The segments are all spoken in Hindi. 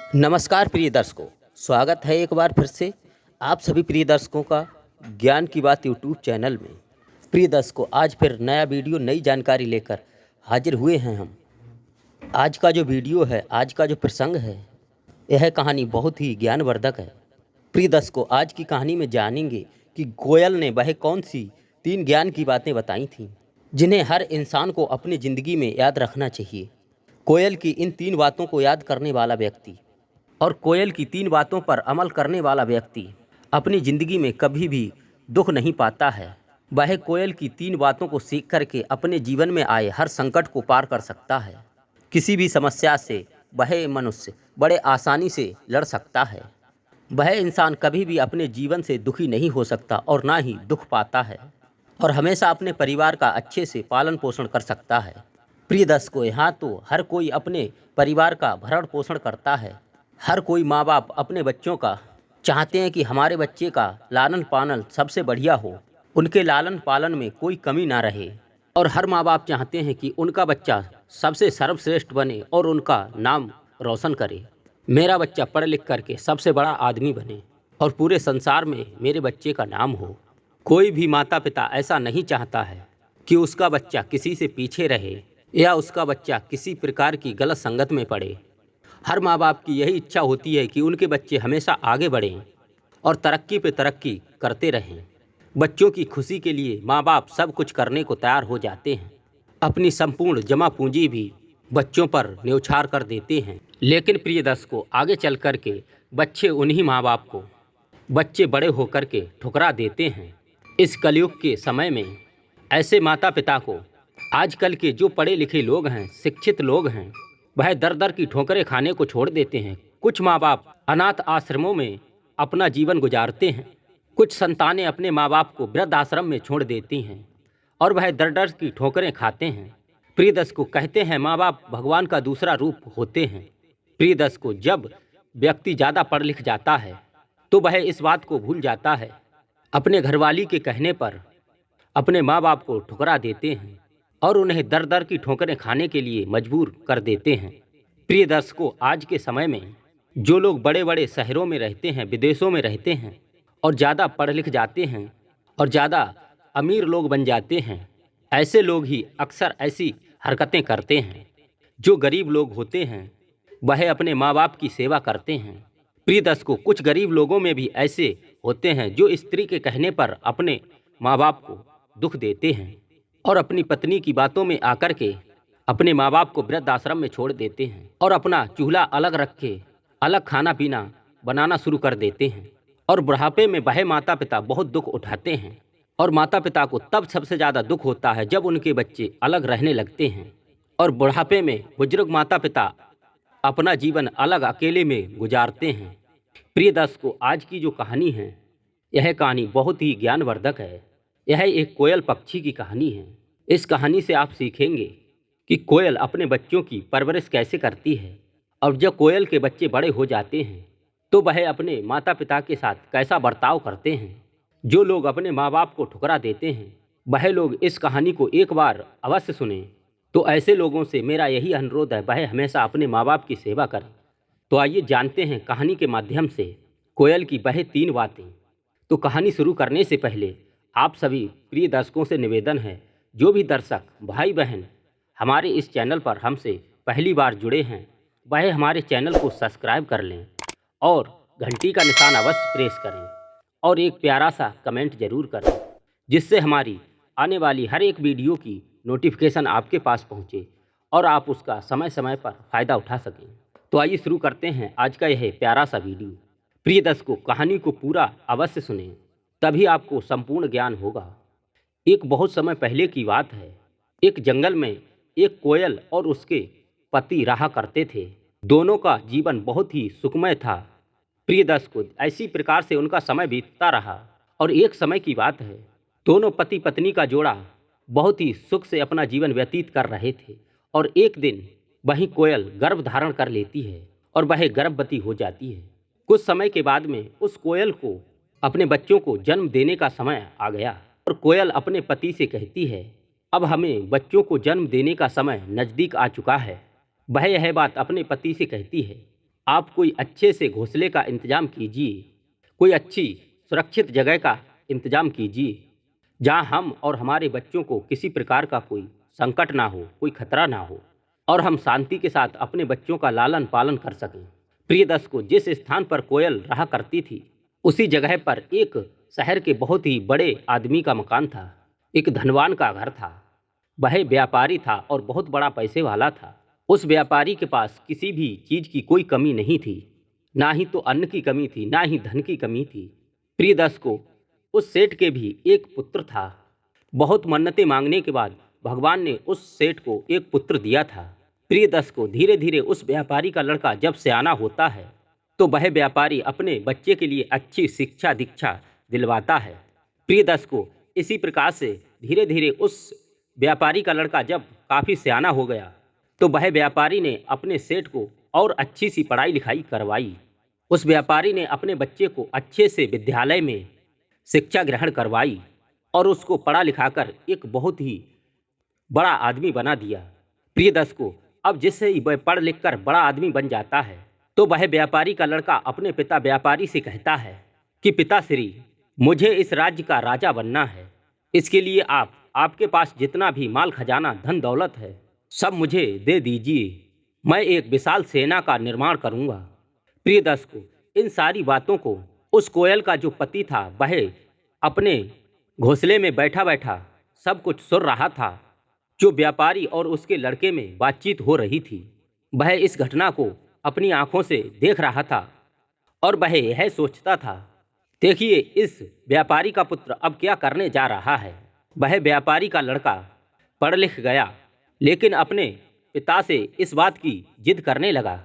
नमस्कार प्रिय दर्शकों। स्वागत है एक बार फिर से आप सभी प्रिय दर्शकों का ज्ञान की बात यूट्यूब चैनल में। प्रिय दर्शकों, आज फिर नया वीडियो नई जानकारी लेकर हाजिर हुए हैं हम। आज का जो वीडियो है, आज का जो प्रसंग है, यह कहानी बहुत ही ज्ञानवर्धक है। प्रिय दर्शकों, आज की कहानी में जानेंगे कि कोयल ने वह कौन सी 3 ज्ञान की बातें बताई थीं जिन्हें हर इंसान को अपनी ज़िंदगी में याद रखना चाहिए। कोयल की इन 3 बातों को याद करने वाला व्यक्ति और कोयल की 3 बातों पर अमल करने वाला व्यक्ति अपनी ज़िंदगी में कभी भी दुख नहीं पाता है। वह कोयल की 3 बातों को सीख करके अपने जीवन में आए हर संकट को पार कर सकता है। किसी भी समस्या से वह मनुष्य बड़े आसानी से लड़ सकता है। वह इंसान कभी भी अपने जीवन से दुखी नहीं हो सकता और ना ही दुख पाता है और हमेशा अपने परिवार का अच्छे से पालन पोषण कर सकता है। प्रिय दर्शकों, यहाँ तो हर कोई अपने परिवार का भरण पोषण करता है। हर कोई माँ बाप अपने बच्चों का चाहते हैं कि हमारे बच्चे का लालन पालन सबसे बढ़िया हो, उनके लालन पालन में कोई कमी ना रहे। और हर माँ बाप चाहते हैं कि उनका बच्चा सबसे सर्वश्रेष्ठ बने और उनका नाम रोशन करे। मेरा बच्चा पढ़ लिख करके सबसे बड़ा आदमी बने और पूरे संसार में मेरे बच्चे का नाम हो। कोई भी माता पिता ऐसा नहीं चाहता है कि उसका बच्चा किसी से पीछे रहे या उसका बच्चा किसी प्रकार की गलत संगत में पड़े। हर माँ बाप की यही इच्छा होती है कि उनके बच्चे हमेशा आगे बढ़ें और तरक्की पे तरक्की करते रहें। बच्चों की खुशी के लिए माँ बाप सब कुछ करने को तैयार हो जाते हैं। अपनी संपूर्ण जमा पूंजी भी बच्चों पर न्यौछावर कर देते हैं। लेकिन प्रिय दर्शकों, आगे चल कर के बच्चे उन्हीं माँ बाप को बच्चे बड़े होकर के ठुकरा देते हैं। इस कलयुग के समय में ऐसे माता पिता को आजकल के जो पढ़े लिखे लोग हैं, शिक्षित लोग हैं, वह दर दर की ठोकरें खाने को छोड़ देते हैं। कुछ माँ बाप अनाथ आश्रमों में अपना जीवन गुजारते हैं। कुछ संतानें अपने माँ बाप को वृद्ध आश्रम में छोड़ देती हैं और वह दर दर की ठोकरें खाते हैं। प्रिय दर्शकों, कहते हैं माँ बाप भगवान का दूसरा रूप होते हैं। प्रिय दर्शकों, जब व्यक्ति ज़्यादा पढ़ लिख जाता है तो वह इस बात को भूल जाता है। अपने घरवाली के कहने पर अपने माँ बाप को ठुकरा देते हैं और उन्हें दर दर की ठोकरें खाने के लिए मजबूर कर देते हैं। प्रिय दर्शकों, आज के समय में जो लोग बड़े बड़े शहरों में रहते हैं, विदेशों में रहते हैं और ज़्यादा पढ़ लिख जाते हैं और ज़्यादा अमीर लोग बन जाते हैं, ऐसे लोग ही अक्सर ऐसी हरकतें करते हैं। जो गरीब लोग होते हैं वह अपने माँ बाप की सेवा करते हैं। प्रिय दर्शकों, कुछ गरीब लोगों में भी ऐसे होते हैं जो स्त्री के कहने पर अपने माँ बाप को दुख देते हैं और अपनी पत्नी की बातों में आकर के अपने माँ बाप को वृद्ध आश्रम में छोड़ देते हैं और अपना चूल्हा अलग रख के अलग खाना पीना बनाना शुरू कर देते हैं। और बुढ़ापे में वह माता पिता बहुत दुख उठाते हैं और माता पिता को तब सबसे ज़्यादा दुख होता है जब उनके बच्चे अलग रहने लगते हैं और बुढ़ापे में बुजुर्ग माता पिता अपना जीवन अलग अकेले में गुजारते हैं। प्रिय दर्शकों, आज की जो कहानी है, यह कहानी बहुत ही ज्ञानवर्धक है। यह एक कोयल पक्षी की कहानी है। इस कहानी से आप सीखेंगे कि कोयल अपने बच्चों की परवरिश कैसे करती है और जब कोयल के बच्चे बड़े हो जाते हैं तो वह अपने माता पिता के साथ कैसा बर्ताव करते हैं। जो लोग अपने माँ बाप को ठुकरा देते हैं वह लोग इस कहानी को एक बार अवश्य सुनें। तो ऐसे लोगों से मेरा यही अनुरोध है, वह हमेशा अपने माँ बाप की सेवा करें। तो आइए जानते हैं कहानी के माध्यम से कोयल की वह 3 बातें। तो कहानी शुरू करने से पहले आप सभी प्रिय दर्शकों से निवेदन है, जो भी दर्शक भाई बहन हमारे इस चैनल पर हमसे पहली बार जुड़े हैं वह हमारे चैनल को सब्सक्राइब कर लें और घंटी का निशान अवश्य प्रेस करें और एक प्यारा सा कमेंट जरूर करें, जिससे हमारी आने वाली हर एक वीडियो की नोटिफिकेशन आपके पास पहुंचे और आप उसका समय समय पर फ़ायदा उठा सकें। तो आइए शुरू करते हैं आज का यह प्यारा सा वीडियो। प्रिय दर्शकों, कहानी को पूरा अवश्य सुनें, तभी आपको संपूर्ण ज्ञान होगा। एक बहुत समय पहले की बात है। एक जंगल में एक कोयल और उसके पति रहा करते थे। दोनों का जीवन बहुत ही सुखमय था। प्रिय दर्शकों, ऐसी प्रकार से उनका समय बीतता रहा और एक समय की बात है, दोनों पति पत्नी का जोड़ा बहुत ही सुख से अपना जीवन व्यतीत कर रहे थे और एक दिन वही कोयल गर्भ धारण कर लेती है और वह गर्भवती हो जाती है। कुछ समय के बाद में उस कोयल को अपने बच्चों को जन्म देने का समय आ गया और कोयल अपने पति से कहती है, अब हमें बच्चों को जन्म देने का समय नज़दीक आ चुका है। वह यह बात अपने पति से कहती है। आप कोई अच्छे से घोंसले का इंतजाम कीजिए, कोई अच्छी सुरक्षित जगह का इंतजाम कीजिए, जहां हम और हमारे बच्चों को किसी प्रकार का कोई संकट ना हो, कोई खतरा ना हो और हम शांति के साथ अपने बच्चों का लालन पालन कर सकें। प्रिय दर्शकों, जिस स्थान पर कोयल रहा करती थी, उसी जगह पर एक शहर के बहुत ही बड़े आदमी का मकान था। एक धनवान का घर था। वह व्यापारी था और बहुत बड़ा पैसे वाला था। उस व्यापारी के पास किसी भी चीज की कोई कमी नहीं थी, ना ही तो अन्न की कमी थी, ना ही धन की कमी थी। प्रिय दर्शकों, उस सेठ के भी एक पुत्र था। बहुत मन्नतें मांगने के बाद भगवान ने उस सेठ को एक पुत्र दिया था। प्रिय दर्शकों, धीरे धीरे उस व्यापारी का लड़का जब सयाना होता है तो वह व्यापारी अपने बच्चे के लिए अच्छी शिक्षा दीक्षा दिलवाता है। प्रिय दर्शकों, इसी प्रकार से धीरे धीरे उस व्यापारी का लड़का जब काफ़ी सयाना हो गया तो वह व्यापारी ने अपने सेठ को और अच्छी सी पढ़ाई लिखाई करवाई। उस व्यापारी ने अपने बच्चे को अच्छे से विद्यालय में शिक्षा ग्रहण करवाई और उसको पढ़ा लिखाकर एक बहुत ही बड़ा आदमी बना दिया। प्रिय दर्शकों, अब जिससे ही वह पढ़ लिख कर बड़ा आदमी बन जाता है तो वह व्यापारी का लड़का अपने पिता व्यापारी से कहता है कि पिताश्री, मुझे इस राज्य का राजा बनना है। इसके लिए आपके पास जितना भी माल खजाना धन दौलत है सब मुझे दे दीजिए। मैं एक विशाल सेना का निर्माण करूंगा। प्रिय दर्शकों, इन सारी बातों को उस कोयल का जो पति था वह अपने घोंसले में बैठा बैठा सब कुछ सुन रहा था जो व्यापारी और उसके लड़के में बातचीत हो रही थी। वह इस घटना को अपनी आंखों से देख रहा था और वह यह सोचता था, देखिए इस व्यापारी का पुत्र अब क्या करने जा रहा है। वह व्यापारी का लड़का पढ़ लिख गया, लेकिन अपने पिता से इस बात की जिद करने लगा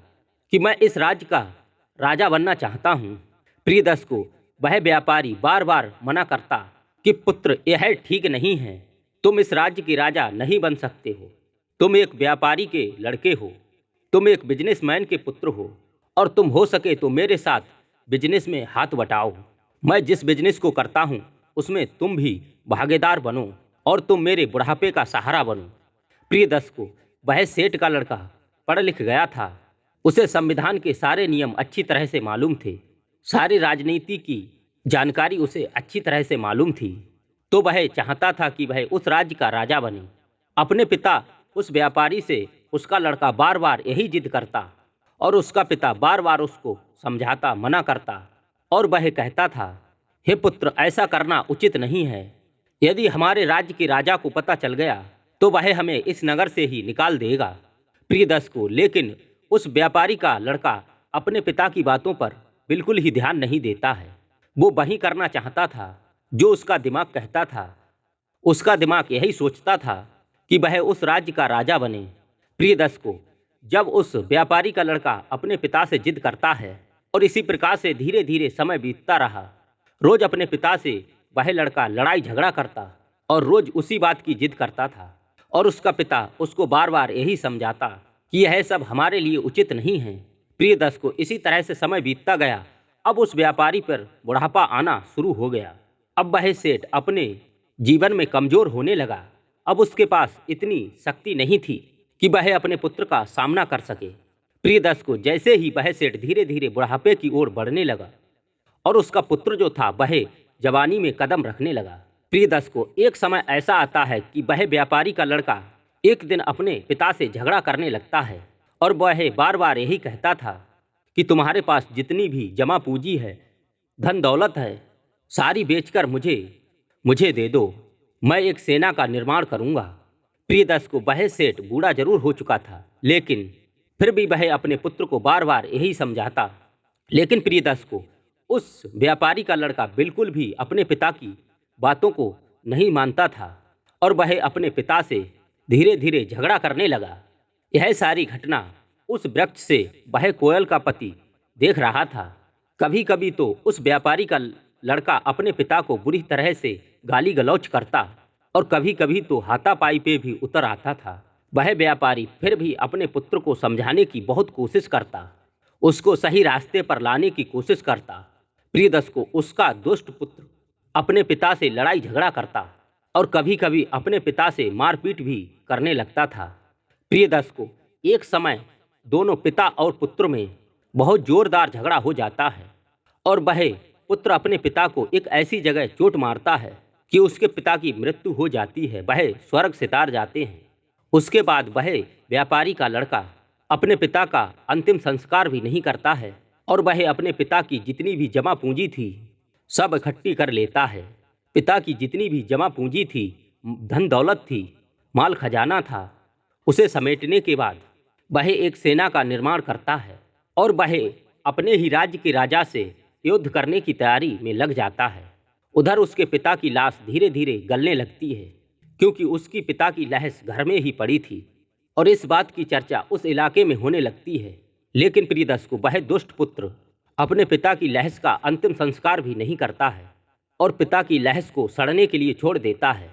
कि मैं इस राज्य का राजा बनना चाहता हूँ। प्रिय दर्शकों, वह व्यापारी बार बार मना करता कि पुत्र, यह ठीक नहीं है, तुम इस राज्य के राजा नहीं बन सकते हो। तुम एक व्यापारी के लड़के हो, तुम एक बिजनेसमैन के पुत्र हो और तुम हो सके तो मेरे साथ बिजनेस में हाथ बटाओ। मैं जिस बिजनेस को करता हूँ उसमें तुम भी भागीदार बनो और तुम मेरे बुढ़ापे का सहारा बनो। प्रिय दर्शकों, वह सेठ का लड़का पढ़ लिख गया था। उसे संविधान के सारे नियम अच्छी तरह से मालूम थे, सारी राजनीति की जानकारी उसे अच्छी तरह से मालूम थी। तो वह चाहता था कि वह उस राज्य का राजा बने। अपने पिता उस व्यापारी से उसका लड़का बार बार यही जिद करता और उसका पिता बार बार उसको समझाता, मना करता और वह कहता था, हे पुत्र, ऐसा करना उचित नहीं है। यदि हमारे राज्य के राजा को पता चल गया तो वह हमें इस नगर से ही निकाल देगा। प्रिय दर्शकों, लेकिन उस व्यापारी का लड़का अपने पिता की बातों पर बिल्कुल ही ध्यान नहीं देता है। वो वही करना चाहता था जो उसका दिमाग कहता था। उसका दिमाग यही सोचता था कि वह उस राज्य का राजा बने। प्रिय दर्शकों, जब उस व्यापारी का लड़का अपने पिता से जिद करता है और इसी प्रकार से धीरे धीरे समय बीतता रहा, रोज अपने पिता से वह लड़का लड़ाई झगड़ा करता और रोज उसी बात की जिद करता था और उसका पिता उसको बार बार यही समझाता कि यह सब हमारे लिए उचित नहीं है। प्रिय दर्शकों, इसी तरह से समय बीतता गया। अब उस व्यापारी पर बुढ़ापा आना शुरू हो गया। अब वह सेठ अपने जीवन में कमजोर होने लगा। अब उसके पास इतनी शक्ति नहीं थी कि वह अपने पुत्र का सामना कर सके। प्रिय दर्शकों, जैसे ही वह सेठ धीरे धीरे बुढ़ापे की ओर बढ़ने लगा और उसका पुत्र जो था वह जवानी में कदम रखने लगा। प्रिय दर्शकों, एक समय ऐसा आता है कि वह व्यापारी का लड़का एक दिन अपने पिता से झगड़ा करने लगता है और वह बार बार यही कहता था कि तुम्हारे पास जितनी भी जमा पूंजी है, धन दौलत है, सारी बेचकर मुझे दे दो। मैं एक सेना का निर्माण करूंगा। प्रिय दर्शकों, वह सेठ बूढ़ा जरूर हो चुका था, लेकिन फिर भी वह अपने पुत्र को बार बार यही समझाता। लेकिन प्रिय दर्शकों, उस व्यापारी का लड़का बिल्कुल भी अपने पिता की बातों को नहीं मानता था और वह अपने पिता से धीरे धीरे झगड़ा करने लगा। यह सारी घटना उस वृक्ष से वह कोयल का पति देख रहा था। कभी कभी तो उस व्यापारी का लड़का अपने पिता को बुरी तरह से गाली गलौज करता और कभी कभी तो हाथापाई पे भी उतर आता था। वह व्यापारी फिर भी अपने पुत्र को समझाने की बहुत कोशिश करता, उसको सही रास्ते पर लाने की कोशिश करता। प्रिय दर्शकों, उसका दुष्ट पुत्र अपने पिता से लड़ाई झगड़ा करता और कभी कभी अपने पिता से मारपीट भी करने लगता था। प्रिय दर्शकों, एक समय दोनों पिता और पुत्र में बहुत जोरदार झगड़ा हो जाता है और वह पुत्र अपने पिता को एक ऐसी जगह चोट मारता है कि उसके पिता की मृत्यु हो जाती है। वह स्वर्ग से तार जाते हैं। उसके बाद वह व्यापारी का लड़का अपने पिता का अंतिम संस्कार भी नहीं करता है और वह अपने पिता की जितनी भी जमा पूंजी थी सब इकट्ठी कर लेता है। पिता की जितनी भी जमा पूंजी थी, धन दौलत थी, माल खजाना था, उसे समेटने के बाद वह एक सेना का निर्माण करता है और वह अपने ही राज्य के राजा से युद्ध करने की तैयारी में लग जाता है। उधर उसके पिता की लाश धीरे धीरे गलने लगती है क्योंकि उसकी पिता की लाश घर में ही पड़ी थी और इस बात की चर्चा उस इलाके में होने लगती है। लेकिन प्रियदर्श वह दुष्ट पुत्र अपने पिता की लाश का अंतिम संस्कार भी नहीं करता है और पिता की लाश को सड़ने के लिए छोड़ देता है।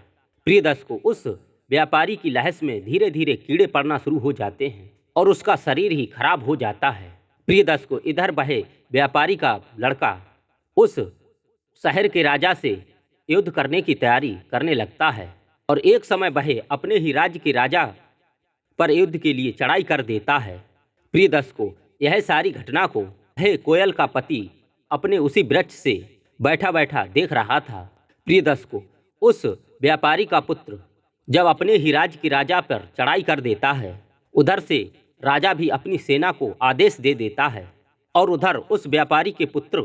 प्रियदर्श को उस व्यापारी की लाश में धीरे धीरे कीड़े पड़ना शुरू हो जाते हैं और उसका शरीर ही खराब हो जाता है। प्रियदर्श को इधर वह व्यापारी का लड़का उस शहर के राजा से युद्ध करने की तैयारी करने लगता है और एक समय वह अपने ही राज्य के राजा पर युद्ध के लिए चढ़ाई कर देता है। प्रियदर्श को यह सारी घटना को वह कोयल का पति अपने उसी वृक्ष से बैठा बैठा देख रहा था। प्रियदर्श को उस व्यापारी का पुत्र जब अपने ही राज्य के राजा पर चढ़ाई कर देता है, उधर से राजा भी अपनी सेना को आदेश दे देता है और उधर उस व्यापारी के पुत्र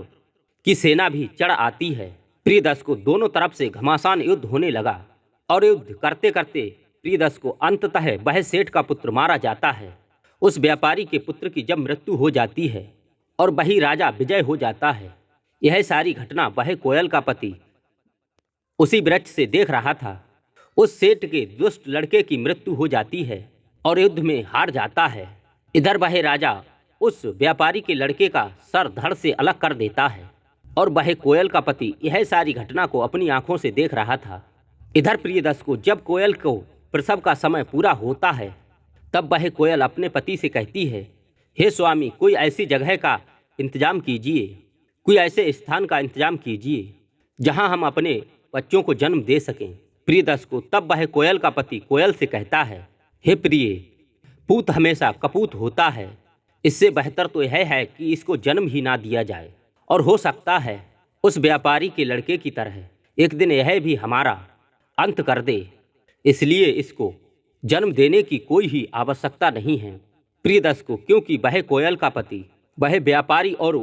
की सेना भी चढ़ आती है। प्रियदर्श को दोनों तरफ से घमासान युद्ध होने लगा और युद्ध करते करते प्रियदर्श को अंततः वह सेठ का पुत्र मारा जाता है। उस व्यापारी के पुत्र की जब मृत्यु हो जाती है और वही राजा विजय हो जाता है। यह सारी घटना वह कोयल का पति उसी वृक्ष से देख रहा था। उस सेठ के दुष्ट लड़के की मृत्यु हो जाती है और युद्ध में हार जाता है। इधर वह राजा उस व्यापारी के लड़के का सर धड़ से अलग कर देता है और वह कोयल का पति यह सारी घटना को अपनी आंखों से देख रहा था। इधर प्रियदर्श को जब कोयल को प्रसव का समय पूरा होता है तब वह कोयल अपने पति से कहती है, हे स्वामी, कोई ऐसी जगह का इंतजाम कीजिए, कोई ऐसे स्थान का इंतजाम कीजिए जहां हम अपने बच्चों को जन्म दे सकें। प्रियदर्श को तब वह कोयल का पति कोयल से कहता है, हे प्रिय, पूत हमेशा कपूत होता है। इससे बेहतर तो यह है कि इसको जन्म ही ना दिया जाए और हो सकता है उस व्यापारी के लड़के की तरह एक दिन यह भी हमारा अंत कर दे, इसलिए इसको जन्म देने की कोई ही आवश्यकता नहीं है। प्रियदर्श को क्योंकि वह कोयल का पति वह व्यापारी और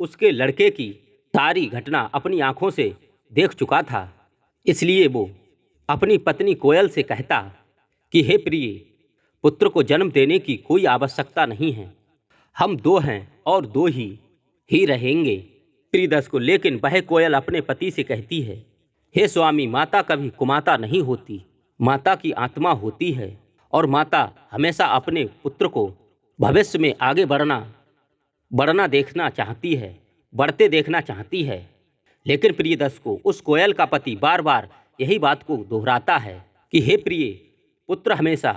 उसके लड़के की सारी घटना अपनी आंखों से देख चुका था, इसलिए वो अपनी पत्नी कोयल से कहता कि हे प्रिय, पुत्र को जन्म देने की कोई आवश्यकता नहीं है, हम दो हैं और दो ही रहेंगे। प्रियदर्श को लेकिन वह कोयल अपने पति से कहती है, हे स्वामी, माता कभी कुमाता नहीं होती, माता की आत्मा होती है और माता हमेशा अपने पुत्र को भविष्य में आगे बढ़ना देखना चाहती है, बढ़ते देखना चाहती है। लेकिन प्रियदर्श को उस कोयल का पति बार बार यही बात को दोहराता है कि हे प्रिय, पुत्र हमेशा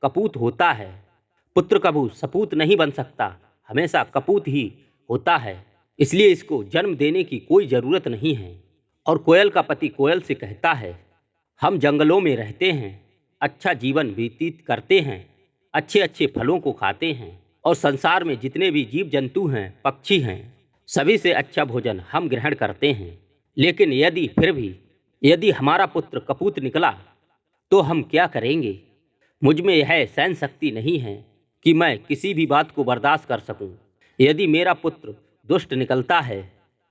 कपूत होता है, पुत्र कभी सपूत नहीं बन सकता, हमेशा कपूत ही होता है, इसलिए इसको जन्म देने की कोई ज़रूरत नहीं है। और कोयल का पति कोयल से कहता है, हम जंगलों में रहते हैं, अच्छा जीवन व्यतीत करते हैं, अच्छे अच्छे फलों को खाते हैं और संसार में जितने भी जीव जंतु हैं, पक्षी हैं, सभी से अच्छा भोजन हम ग्रहण करते हैं। लेकिन यदि हमारा पुत्र कपूत निकला तो हम क्या करेंगे? मुझ में यह सहन शक्ति नहीं है कि मैं किसी भी बात को बर्दाश्त कर सकूं। यदि मेरा पुत्र दुष्ट निकलता है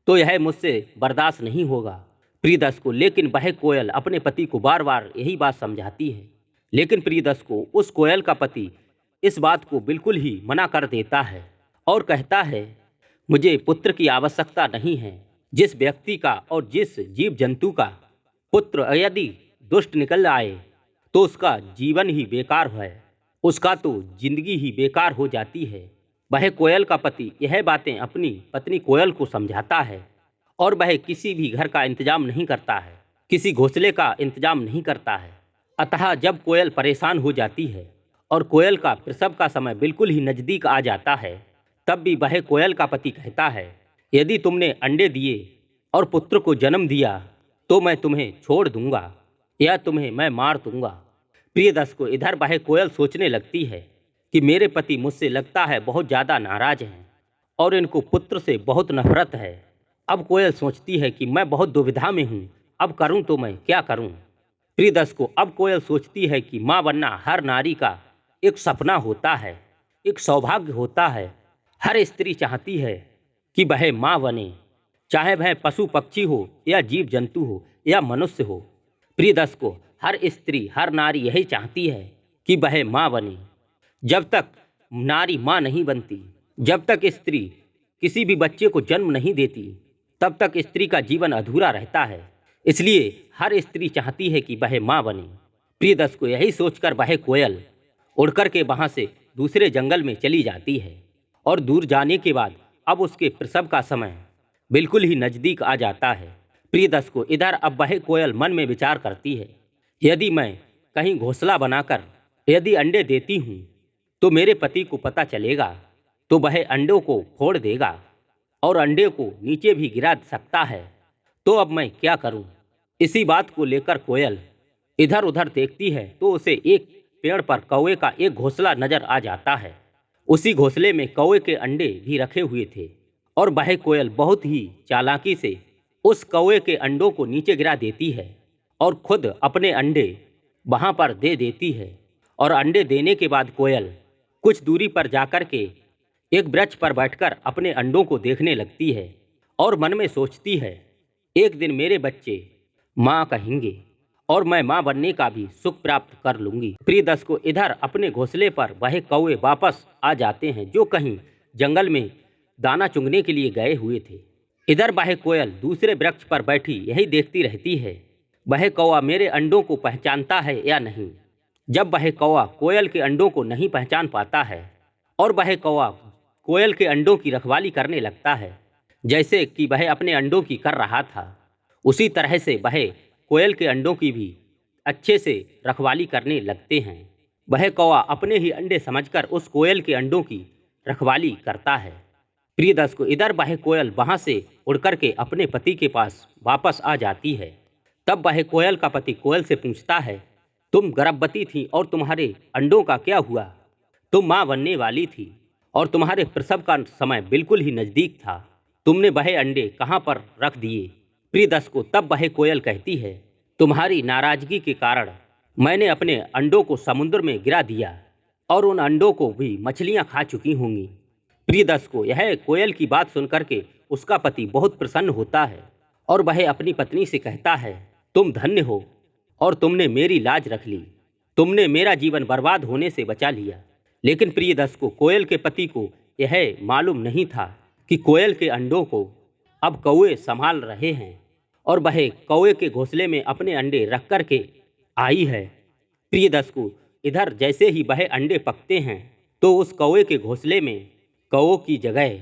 तो यह मुझसे बर्दाश्त नहीं होगा। प्रियदर्श को लेकिन वह कोयल अपने पति को बार बार यही बात समझाती है, लेकिन प्रियदर्श को उस कोयल का पति इस बात को बिल्कुल ही मना कर देता है और कहता है, मुझे पुत्र की आवश्यकता नहीं है। जिस व्यक्ति का और जिस जीव जंतु का पुत्र यदि दुष्ट निकल आए तो उसका जीवन ही बेकार है, उसका तो जिंदगी ही बेकार हो जाती है। वह कोयल का पति यह बातें अपनी पत्नी कोयल को समझाता है और वह किसी भी घर का इंतजाम नहीं करता है, किसी घोंसले का इंतजाम नहीं करता है। अतः जब कोयल परेशान हो जाती है और कोयल का प्रसव का समय बिल्कुल ही नज़दीक आ जाता है, तब भी वह कोयल का पति कहता है, यदि तुमने अंडे दिए और पुत्र को जन्म दिया तो मैं तुम्हें छोड़ दूंगा या तुम्हें मैं मार दूंगा। प्रियदर्श को इधर वह कोयल सोचने लगती है कि मेरे पति मुझसे लगता है बहुत ज़्यादा नाराज हैं और इनको पुत्र से बहुत नफरत है। अब कोयल सोचती है कि मैं बहुत दुविधा में हूँ, अब करूँ तो मैं क्या करूँ। प्रिय दर्शकों, अब कोयल सोचती है कि माँ बनना हर नारी का एक सपना होता है, एक सौभाग्य होता है। हर स्त्री चाहती है कि वह माँ बने, चाहे वह पशु पक्षी हो या जीव जंतु हो या मनुष्य हो। प्रिय दर्शकों, हर स्त्री हर नारी यही चाहती है कि वह माँ बने। जब तक नारी माँ नहीं बनती, जब तक स्त्री किसी भी बच्चे को जन्म नहीं देती, तब तक स्त्री का जीवन अधूरा रहता है। इसलिए हर स्त्री चाहती है कि वह माँ बने। प्रिय दर्शकों, यही सोचकर वह कोयल उड़कर के वहाँ से दूसरे जंगल में चली जाती है और दूर जाने के बाद अब उसके प्रसव का समय बिल्कुल ही नज़दीक आ जाता है। प्रिय दर्शकों, इधर अब वह कोयल मन में विचार करती है, यदि मैं कहीं घोंसला बनाकर यदि अंडे देती हूँ तो मेरे पति को पता चलेगा तो वह अंडों को फोड़ देगा और अंडे को नीचे भी गिरा सकता है। तो अब मैं क्या करूं? इसी बात को लेकर कोयल इधर उधर देखती है तो उसे एक पेड़ पर कौवे का एक घोंसला नजर आ जाता है। उसी घोंसले में कौवे के अंडे भी रखे हुए थे और वह कोयल बहुत ही चालाकी से उस कौवे के अंडों को नीचे गिरा देती है और खुद अपने अंडे वहां पर दे देती है। और अंडे देने के बाद कोयल कुछ दूरी पर जाकर के एक वृक्ष पर बैठकर अपने अंडों को देखने लगती है और मन में सोचती है, एक दिन मेरे बच्चे माँ कहेंगे और मैं माँ बनने का भी सुख प्राप्त कर लूंगी। प्रिय दर्शकों, इधर अपने घोंसले पर वह कौवे वापस आ जाते हैं जो कहीं जंगल में दाना चुगने के लिए गए हुए थे। इधर वह कोयल दूसरे वृक्ष पर बैठी यही देखती रहती है, वह कौवा मेरे अंडों को पहचानता है या नहीं। जब वह कौवा कोयल के अंडों को नहीं पहचान पाता है और वह कौवा कोयल के अंडों की रखवाली करने लगता है जैसे कि वह अपने अंडों की कर रहा था, उसी तरह से वह कोयल के अंडों की भी अच्छे से रखवाली करने लगते हैं। वह कौवा अपने ही अंडे समझकर उस कोयल के अंडों की रखवाली करता है। प्रिय दर्शकों, इधर वह कोयल वहाँ से उड़कर के अपने पति के पास वापस आ जाती है। तब वह कोयल का पति कोयल से पूछता है, तुम गर्भवती थी और तुम्हारे अंडों का क्या हुआ? तुम माँ बनने वाली थी और तुम्हारे प्रसव का समय बिल्कुल ही नज़दीक था, तुमने वह अंडे कहाँ पर रख दिए? प्रिय दर्शकों, तब वह कोयल कहती है, तुम्हारी नाराजगी के कारण मैंने अपने अंडों को समुद्र में गिरा दिया और उन अंडों को भी मछलियाँ खा चुकी होंगी। प्रिय दर्शकों, यह कोयल की बात सुनकर के उसका पति बहुत प्रसन्न होता है और वह अपनी पत्नी से कहता है, तुम धन्य हो और तुमने मेरी लाज रख ली, तुमने मेरा जीवन बर्बाद होने से बचा लिया। लेकिन प्रिय दर्शकों, कोयल के पति को यह मालूम नहीं था कि कोयल के अंडों को अब कौवे संभाल रहे हैं और वह कौवे के घोंसले में अपने अंडे रख कर के आई है। प्रिय दर्शकों, इधर जैसे ही वह अंडे पकते हैं तो उस कौवे के घोंसले में कौवों की जगह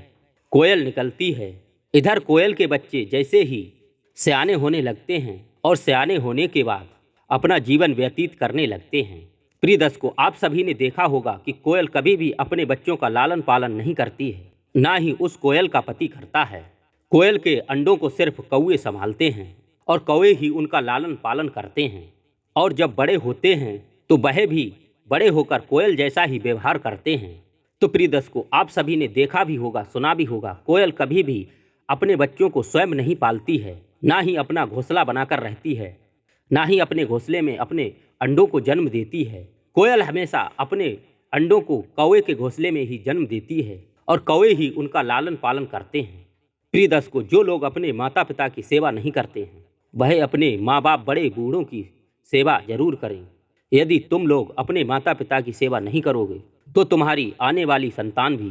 कोयल निकलती है। इधर कोयल के बच्चे जैसे ही सयाने होने लगते हैं और सयाने होने के बाद अपना जीवन व्यतीत करने लगते हैं। प्रिय दर्शकों, आप सभी ने देखा होगा कि कोयल कभी भी अपने बच्चों का लालन पालन नहीं करती है, ना ही उस कोयल का पति करता है। कोयल के अंडों को सिर्फ कौवे संभालते हैं और कौवे ही उनका लालन पालन करते हैं और जब बड़े होते हैं तो वह भी बड़े होकर कोयल जैसा ही व्यवहार करते हैं। तो प्रिय दर्शकों, आप सभी ने देखा भी होगा, सुना भी होगा, कोयल कभी भी अपने बच्चों को स्वयं नहीं पालती है, ना ही अपना घोंसला बनाकर रहती है, ना ही अपने घोंसले में अपने अंडों को जन्म देती है। कोयल हमेशा अपने अंडों को कौवे के घोंसले में ही जन्म देती है और कौवे ही उनका लालन पालन करते हैं। प्रिय दर्शकों, जो लोग अपने माता पिता की सेवा नहीं करते हैं वह अपने माँ बाप बड़े बूढ़ों की सेवा जरूर करें। यदि तुम लोग अपने माता पिता की सेवा नहीं करोगे तो तुम्हारी आने वाली संतान भी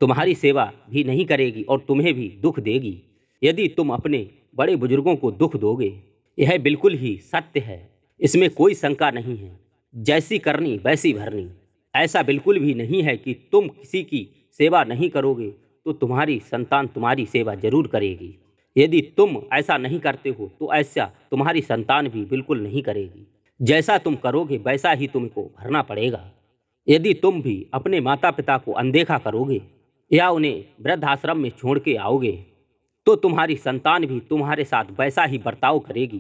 तुम्हारी सेवा भी नहीं करेगी और तुम्हें भी दुख देगी। यदि तुम अपने बड़े बुजुर्गों को दुख दोगे, यह बिल्कुल ही सत्य है, इसमें कोई शंका नहीं है। जैसी करनी वैसी भरनी। ऐसा बिल्कुल भी नहीं है कि तुम किसी की सेवा नहीं करोगे तो तुम्हारी संतान तुम्हारी सेवा जरूर करेगी। यदि तुम ऐसा नहीं करते हो तो ऐसा तुम्हारी संतान भी बिल्कुल नहीं करेगी। जैसा तुम करोगे वैसा ही तुमको भरना पड़ेगा। यदि तुम भी अपने माता पिता को अनदेखा करोगे या उन्हें वृद्धाश्रम में छोड़ के आओगे तो तुम्हारी संतान भी तुम्हारे साथ वैसा ही बर्ताव करेगी।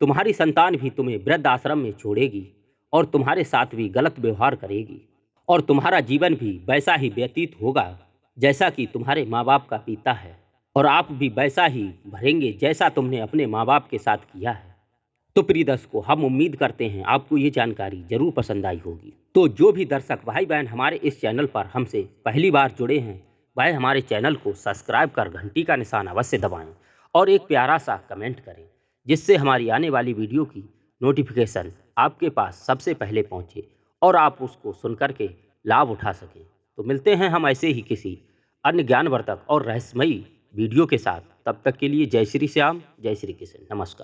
तुम्हारी संतान भी तुम्हें वृद्धाश्रम में छोड़ेगी और तुम्हारे साथ भी गलत व्यवहार करेगी और तुम्हारा जीवन भी वैसा ही व्यतीत होगा जैसा कि तुम्हारे माँ बाप का पीता है, और आप भी वैसा ही भरेंगे जैसा तुमने अपने माँ बाप के साथ किया है। तो प्रिय दर्शकों, हम उम्मीद करते हैं आपको ये जानकारी जरूर पसंद आई होगी। तो जो भी दर्शक भाई बहन हमारे इस चैनल पर हमसे पहली बार जुड़े हैं, वह हमारे चैनल को सब्सक्राइब कर घंटी का निशान अवश्य दबाएं और एक प्यारा सा कमेंट करें, जिससे हमारी आने वाली वीडियो की नोटिफिकेशन आपके पास सबसे पहले पहुंचे और आप उसको सुनकर के लाभ उठा सकें। तो मिलते हैं हम ऐसे ही किसी अन्य ज्ञानवर्धक और रहस्यमयी वीडियो के साथ। तब तक के लिए जय श्री श्याम, जय श्री कृष्ण, नमस्कार।